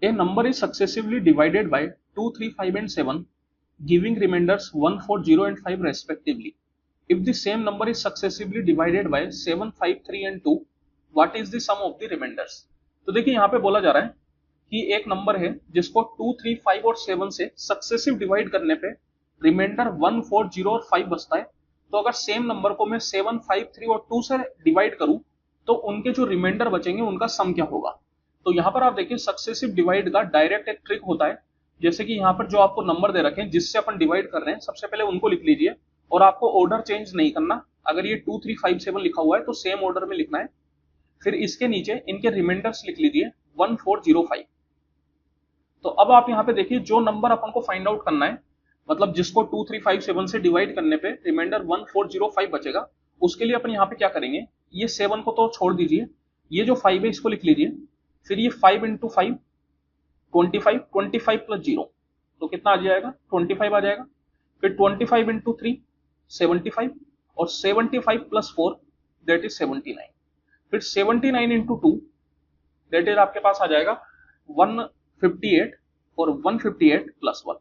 A number is successively divided by 2, 3, 5 and 7, giving remainders 1, 4, 0 and 5 respectively. If the same number is successively divided by 7, 5, 3 and 2, what is the sum of the remainders? तो देखिए यहाँ पे बोला जा रहा है कि एक नंबर है जिसको 2, 3, 5 और 7 से सक्सेसिव डिवाइड करने पे रिमाइंडर 1, 4, 0 और 5 बचता है। तो अगर सेम नंबर को मैं 7, 5, 3 और 2 से डिवाइड करूं तो उनके जो रिमाइंडर बचेंगे उनका सम क्या होगा। तो यहाँ पर आप देखिए सक्सेसिव डिवाइड का डायरेक्ट एक ट्रिक होता है। जैसे कि यहाँ पर जो आपको नंबर दे रखे हैं जिससे अपन डिवाइड कर रहे हैं, सबसे पहले उनको लिख लीजिए और आपको ऑर्डर चेंज नहीं करना। अगर ये 2, 3, 5, 7 लिखा हुआ है तो सेम ऑर्डर में लिखना है। फिर इसके नीचे इनके रिमाइंडर्स लिख लीजिए 1, 4, 0, 5। तो अब आप यहाँ पे देखिए जो नंबर अपन को फाइंड आउट करना है, मतलब जिसको 2, 3, 5, 7 से डिवाइड करने पे रिमाइंडर 1, 4, 0, 5 बचेगा, उसके लिए अपन यहाँ पे क्या करेंगे, ये 7 को तो छोड़ दीजिए, ये जो 5 है इसको लिख लीजिए। फिर ये 5 इंटू 5 25, 25 प्लस 0 तो कितना आ जाएगा 25 आ जाएगा। फिर 25 इंटू 3 75 और 75 प्लस 4 दैट इज 79। फिर 79 इंटू 2 दैट इज आपके पास आ जाएगा 158 और 158 प्लस 1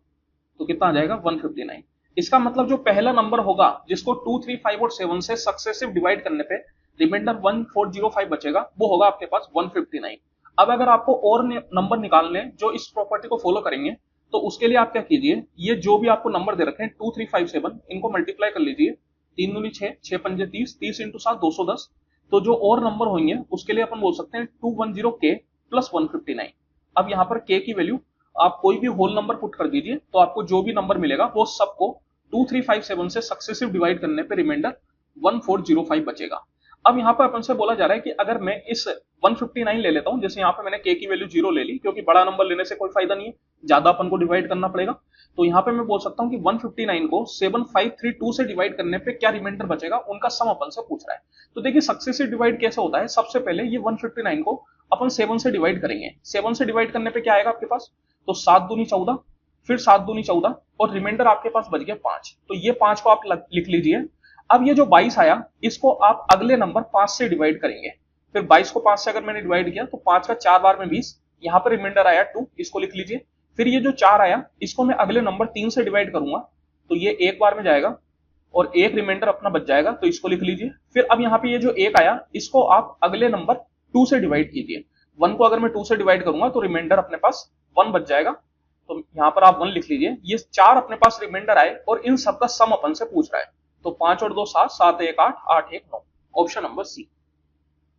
तो कितना आ जाएगा 159। इसका मतलब जो पहला नंबर होगा जिसको 2, 3, 5 और 7 से सक्सेसिव डिवाइड करने पे रिमाइंडर 1405 बचेगा वो होगा आपके पास 159। अब अगर आपको और नंबर निकालने जो इस प्रॉपर्टी को फॉलो करेंगे तो उसके लिए आप क्या कीजिए, ये जो भी आपको नंबर दे रखे हैं 2, 3, 5, 7 इनको मल्टीप्लाई कर लीजिए। 3 दूनी 6, 6 पंजे 30, 30 इंटू 7 210। तो जो और नंबर होंगे उसके लिए अपन बोल सकते हैं 210k प्लस 159। अब यहाँ पर k की वैल्यू आप कोई भी होल नंबर पुट कर दीजिए तो आपको जो भी नंबर मिलेगा वो सबको 2, 3, 5, 7 से सक्सेसिव डिवाइड करने पे रिमाइंडर 1405 बचेगा। अब यहाँ पर अपन से बोला जा रहा है कि अगर मैं इस 159 ले लेता हूं, जैसे यहाँ पे मैंने k की वैल्यू 0 ले ली क्योंकि बड़ा नंबर लेने से कोई फायदा नहीं है, ज्यादा अपन को डिवाइड करना पड़ेगा। तो यहाँ पे मैं बोल सकता हूँ कि 159 को 7532 से डिवाइड करने पे क्या रिमाइंडर बचेगा उनका सम अपन से पूछ रहा है। तो देखिए सक्सेसिव डिवाइड कैसे होता है, सबसे पहले ये 159 को अपन 7 से डिवाइड करेंगे। 7 से डिवाइड करने पे क्या आएगा आपके पास, तो 7 दूनी 14, फिर 7 दूनी 14 और रिमाइंडर आपके पास बच गया 5। तो ये 5 को आप लिख लीजिए। अब ये जो 22 आया इसको आप अगले नंबर 5 से डिवाइड करेंगे। फिर 22 को 5 से अगर मैंने डिवाइड किया तो 5 का 4 बार में 20, यहाँ पर रिमाइंडर आया 2, इसको लिख लीजिए। फिर ये जो 4 आया इसको मैं अगले नंबर 3 से डिवाइड करूंगा तो ये एक बार में जाएगा और एक रिमाइंडर अपना बच जाएगा तो इसको लिख लीजिए। फिर अब यहाँ पे ये जो एक आया इसको आप अगले नंबर 2 से डिवाइड कीजिए। 1 को अगर मैं 2 से डिवाइड करूंगा तो रिमाइंडर अपने पास 1 बच जाएगा, तो यहाँ पर आप 1 लिख लीजिए। ये 4 अपने पास रिमाइंडर आए और इन सबका सम अपन से पूछ रहा है। तो 5 और 2 7, 7 1 8, 8 1 9, ऑप्शन नंबर सी।